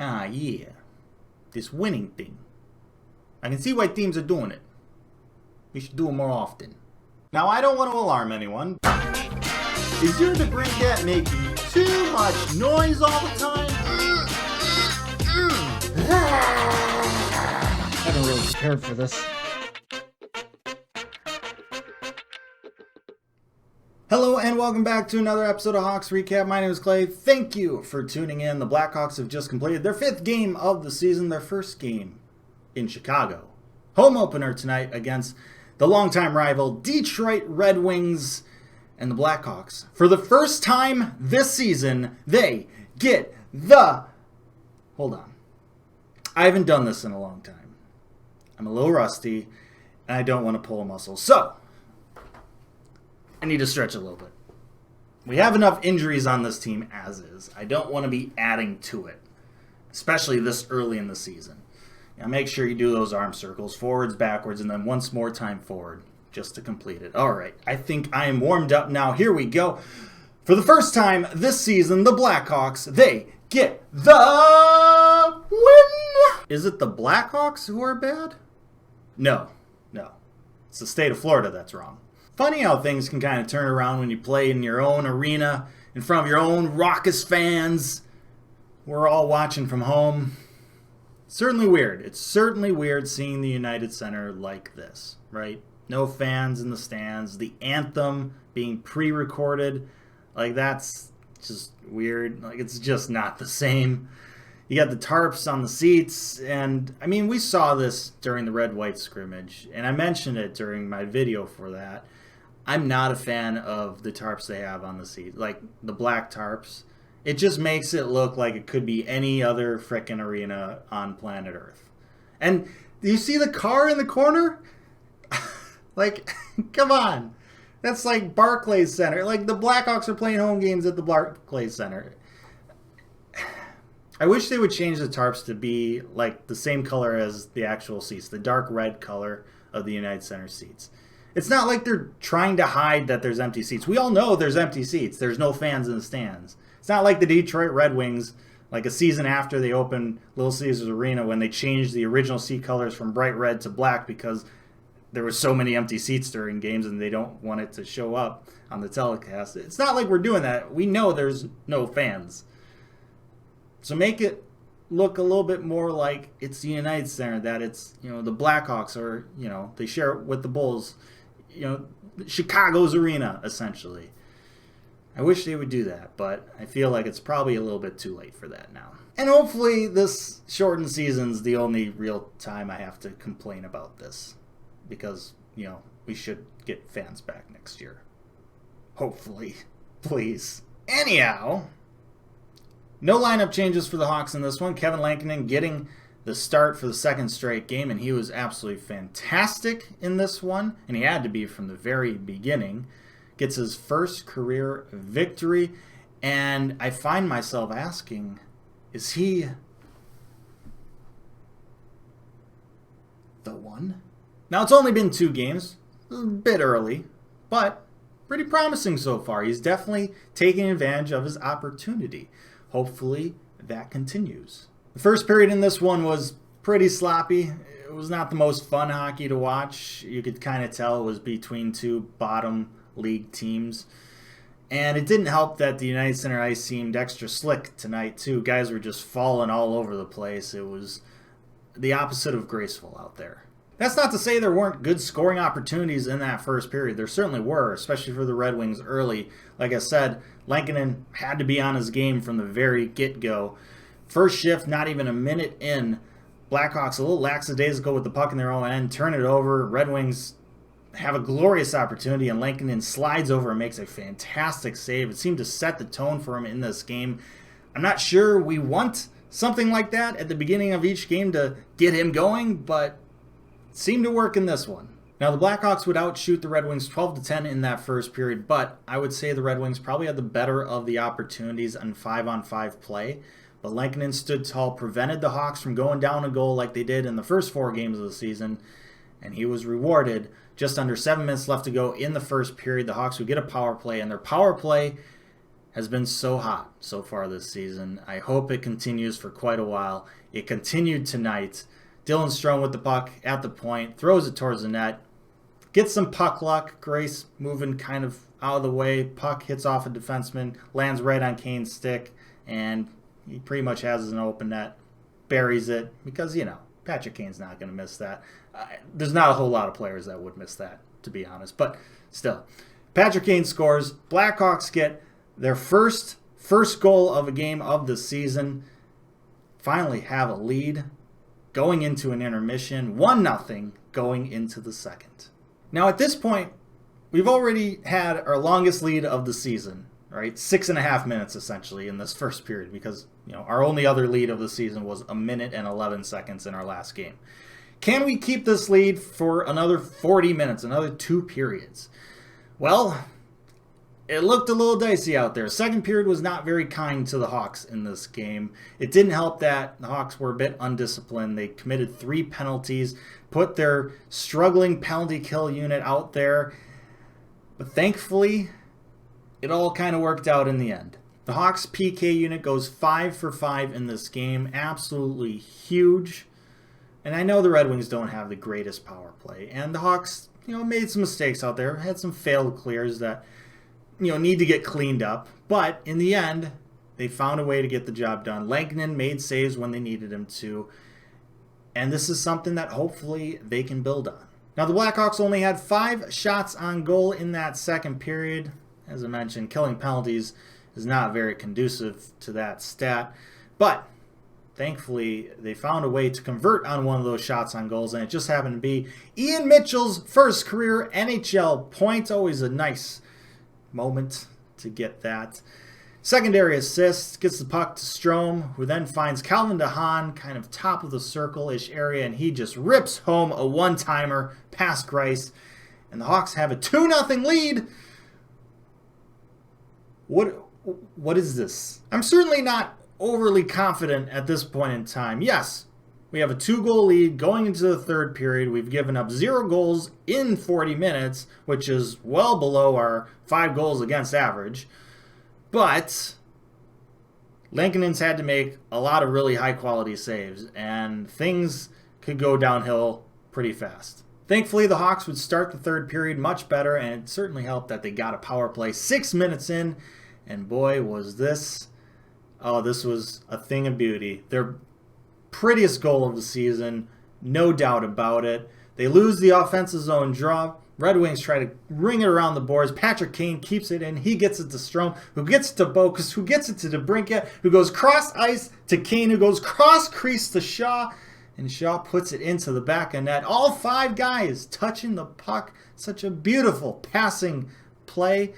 Ah, yeah. This winning thing. I can see why teams are doing it. We should do it more often. Now, I don't want to alarm anyone. Is your debris cat making too much noise all the time? I haven't really prepared for this. Hello and welcome back to another episode of Hawks Recap. My name is Clay. Thank you for tuning in. The Blackhawks have just completed their 5th game of the season, their first game in Chicago. Home opener tonight against the longtime rival Detroit Red Wings and the Blackhawks. For the first time this season, they get the... Hold on. I haven't done this in a long time. I'm a little rusty and I don't want to pull a muscle. So, I need to stretch a little bit. We have enough injuries on this team as is. I don't want to be adding to it, especially this early in the season. Now make sure you do those arm circles, forwards, backwards, and then once more time forward, just to complete it. All right, I think I am warmed up now. Here we go. For the first time this season, the Blackhawks, they get the win! Is it the Blackhawks who are bad? No. It's the state of Florida that's wrong. Funny how things can kind of turn around when you play in your own arena, in front of your own raucous fans. We're all watching from home. Certainly weird. It's certainly weird seeing the United Center like this, right? No fans in the stands. The anthem being pre-recorded. Like, that's just weird. Like, it's just not the same. You got the tarps on the seats, and, I mean, we saw this during the red-white scrimmage, and I mentioned it during my video for that. I'm not a fan of the tarps they have on the seat, like the black tarps. It just makes it look like it could be any other frickin' arena on planet Earth. And do you see the car in the corner? Like, come on. That's like Barclays Center. Like, the Blackhawks are playing home games at the Barclays Center. I wish they would change the tarps to be like the same color as the actual seats, the dark red color of the United Center seats. It's not like they're trying to hide that there's empty seats. We all know there's empty seats. There's no fans in the stands. It's not like the Detroit Red Wings, like a season after they opened Little Caesars Arena, when they changed the original seat colors from bright red to black because there were so many empty seats during games and they don't want it to show up on the telecast. It's not like we're doing that. We know there's no fans. So make it look a little bit more like it's the United Center, that it's, the Blackhawks, or, they share it with the Bulls. Chicago's arena, essentially. I wish they would do that, but I feel like it's probably a little bit too late for that now. And hopefully this shortened season's the only real time I have to complain about this. Because, we should get fans back next year. Hopefully. Please. Anyhow, no lineup changes for the Hawks in this one. Kevin Lankinen getting the start for the second straight game, and he was absolutely fantastic in this one, and he had to be from the very beginning. Gets his first career victory, and I find myself asking, is he the one? Now, it's only been 2 games, a bit early, but pretty promising so far. He's definitely taking advantage of his opportunity. Hopefully that continues. The first period in this one was pretty sloppy. It was not the most fun hockey to watch. You could kind of tell it was between 2 bottom league teams. And it didn't help that the United Center ice seemed extra slick tonight too. Guys were just falling all over the place. It was the opposite of graceful out there. That's not to say there weren't good scoring opportunities in that first period. There certainly were, especially for the Red Wings early. Like I said, Lankinen had to be on his game from the very get-go. First shift, not even a minute in, Blackhawks a little lackadaisical with the puck in their own end, turn it over. Red Wings have a glorious opportunity, and Lankinen slides over and makes a fantastic save. It seemed to set the tone for him in this game. I'm not sure we want something like that at the beginning of each game to get him going, but it seemed to work in this one. Now, the Blackhawks would outshoot the Red Wings 12-10 in that first period, but I would say the Red Wings probably had the better of the opportunities on 5-on-5 play. But Lankinen stood tall, prevented the Hawks from going down a goal like they did in the first 4 games of the season, and he was rewarded. Just under 7 minutes left to go in the first period. The Hawks would get a power play, and their power play has been so hot so far this season. I hope it continues for quite a while. It continued tonight. Dylan Strome with the puck at the point, throws it towards the net, gets some puck luck. Grace moving kind of out of the way. Puck hits off a defenseman, lands right on Kane's stick, and he pretty much has an open net. Buries it because, Patrick Kane's not going to miss that. There's not a whole lot of players that would miss that, to be honest. But still, Patrick Kane scores. Blackhawks get their first goal of a game of the season. Finally have a lead going into an intermission. 1-0 going into the second. Now at this point, we've already had our longest lead of the season, right? 6.5 minutes essentially in this first period because our only other lead of the season was 1 minute and 11 seconds in our last game. Can we keep this lead for another 40 minutes, another 2 periods? Well, it looked a little dicey out there. Second period was not very kind to the Hawks in this game. It didn't help that the Hawks were a bit undisciplined. They committed 3 penalties, put their struggling penalty kill unit out there. But thankfully, it all kind of worked out in the end. The Hawks PK unit goes 5 for 5 in this game. Absolutely huge. And I know the Red Wings don't have the greatest power play. And the Hawks, made some mistakes out there. Had some failed clears that, need to get cleaned up. But in the end, they found a way to get the job done. Lankinen made saves when they needed him to. And this is something that hopefully they can build on. Now, the Blackhawks only had 5 shots on goal in that second period. As I mentioned, killing penalties is not very conducive to that stat. But thankfully, they found a way to convert on one of those shots on goals, and it just happened to be Ian Mitchell's first career NHL point. Always a nice moment to get that. Secondary assist, gets the puck to Strome, who then finds Calvin DeHaan, kind of top of the circle-ish area, and he just rips home a one-timer past Grice. And the Hawks have a 2-0 lead. What is this? I'm certainly not overly confident at this point in time. Yes, we have a 2-goal lead going into the third period. We've given up 0 goals in 40 minutes, which is well below our 5 goals against average. But Lankinen's had to make a lot of really high-quality saves, and things could go downhill pretty fast. Thankfully, the Hawks would start the third period much better, and it certainly helped that they got a power play 6 minutes in, and boy, was this... Oh, this was a thing of beauty. Their prettiest goal of the season, no doubt about it. They lose the offensive zone draw. Red Wings try to ring it around the boards. Patrick Kane keeps it in. He gets it to Strome, who gets it to Bokus, who gets it to DeBrincat, who goes cross ice to Kane, who goes cross crease to Shaw, and Shaw puts it into the back of net. All 5 guys touching the puck. Such a beautiful passing play.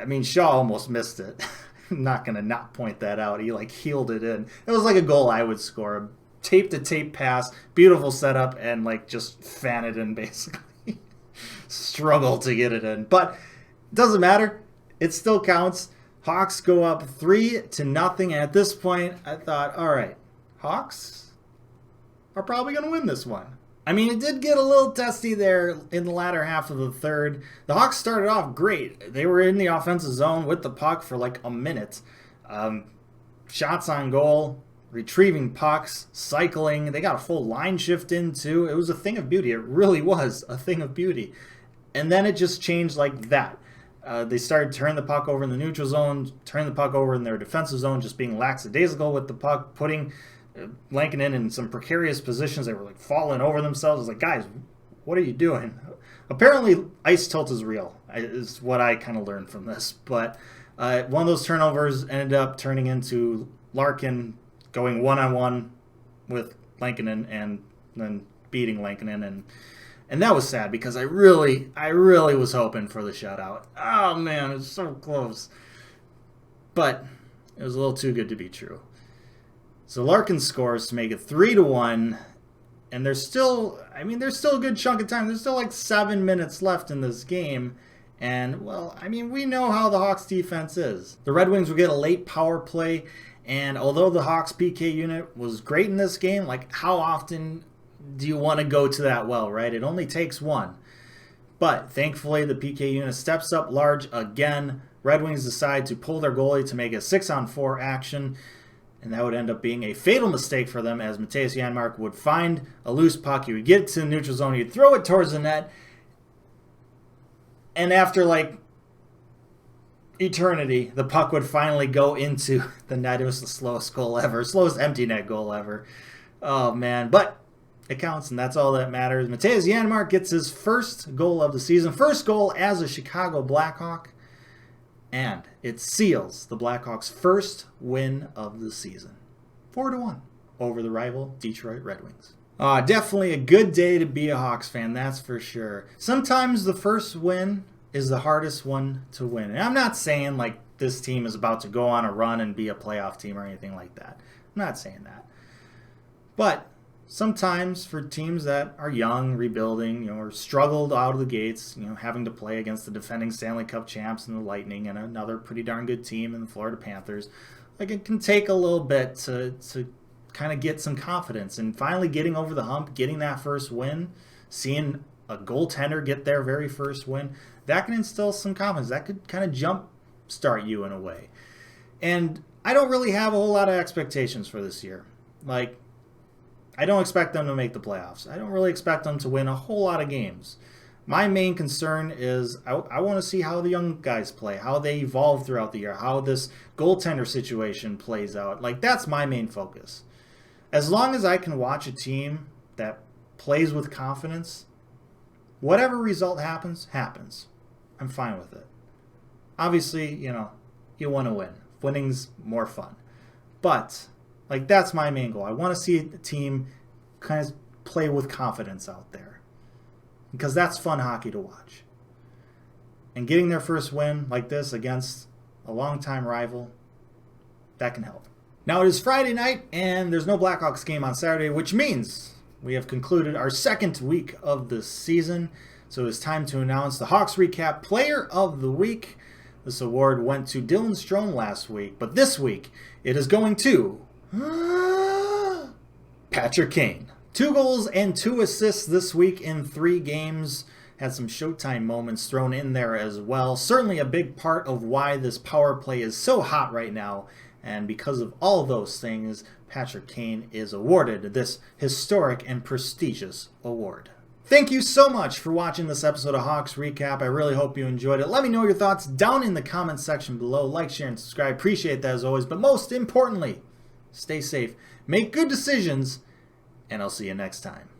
I mean, Shaw almost missed it. I'm not going to not point that out. He heeled it in. It was like a goal I would score. A tape-to-tape pass, beautiful setup, and just fan it in basically. Struggle to get it in. But it doesn't matter. It still counts. Hawks go up 3-0. And at this point, I thought, all right, Hawks are probably going to win this one. I mean, it did get a little testy there in the latter half of the third. The Hawks started off great. They were in the offensive zone with the puck for a minute. Shots on goal, retrieving pucks, cycling. They got a full line shift in too. It was a thing of beauty. It really was a thing of beauty. And then it just changed like that. They started turning the puck over in the neutral zone, turning the puck over in their defensive zone, just being lackadaisical with the puck, putting Lankinen in some precarious positions. They were falling over themselves. I was like, guys, what are you doing? Apparently, ice tilt is real, is what I kind of learned from this. But one of those turnovers ended up turning into Larkin going one-on-one with Lankinen and then beating Lankinen. And that was sad because I really was hoping for the shutout. Oh, man, it was so close. But it was a little too good to be true. So Larkin scores to make it 3-1, and there's still a good chunk of time. There's still 7 minutes left in this game, and we know how the Hawks defense is. The Red Wings will get a late power play, and although the Hawks PK unit was great in this game, how often do you want to go to that well, right? It only takes one. But thankfully, the PK unit steps up large again. Red Wings decide to pull their goalie to make a 6-on-4 action, and that would end up being a fatal mistake for them, as Mattias Janmark would find a loose puck. He would get it to the neutral zone. He'd throw it towards the net. And after, like, eternity, the puck would finally go into the net. It was the slowest goal ever. Slowest empty net goal ever. Oh, man. But it counts, and that's all that matters. Mattias Janmark gets his first goal of the season. First goal as a Chicago Blackhawk. And it seals the Blackhawks' first win of the season. 4-1 over the rival Detroit Red Wings. Definitely a good day to be a Hawks fan, that's for sure. Sometimes the first win is the hardest one to win. And I'm not saying like this team is about to go on a run and be a playoff team or anything like that. I'm not saying that. But sometimes for teams that are young, rebuilding, or struggled out of the gates, having to play against the defending Stanley Cup champs and the Lightning and another pretty darn good team in the Florida Panthers, like it can take a little bit to kind of get some confidence and finally getting over the hump, getting that first win, seeing a goaltender get their very first win, that can instill some confidence. That could kind of jump start you in a way. And I don't really have a whole lot of expectations for this year. Like, I don't expect them to make the playoffs. I don't really expect them to win a whole lot of games. My main concern is I want to see how the young guys play, how they evolve throughout the year, how this goaltender situation plays out. Like, that's my main focus. As long as I can watch a team that plays with confidence, whatever result happens, happens. I'm fine with it. Obviously, you want to win. Winning's more fun. But like, that's my main goal. I want to see the team kind of play with confidence out there, because that's fun hockey to watch. And getting their first win like this against a longtime rival, that can help. Now, it is Friday night, and there's no Blackhawks game on Saturday, which means we have concluded our second week of the season. So it's time to announce the Hawks Recap Player of the Week. This award went to Dylan Strome last week, but this week it is going to Patrick Kane. 2 goals and 2 assists this week in 3 games. Had some Showtime moments thrown in there as well. Certainly a big part of why this power play is so hot right now. And because of all those things, Patrick Kane is awarded this historic and prestigious award. Thank you so much for watching this episode of Hawks Recap. I really hope you enjoyed it. Let me know your thoughts down in the comments section below. Like, share, and subscribe. Appreciate that as always. But most importantly, stay safe, make good decisions, and I'll see you next time.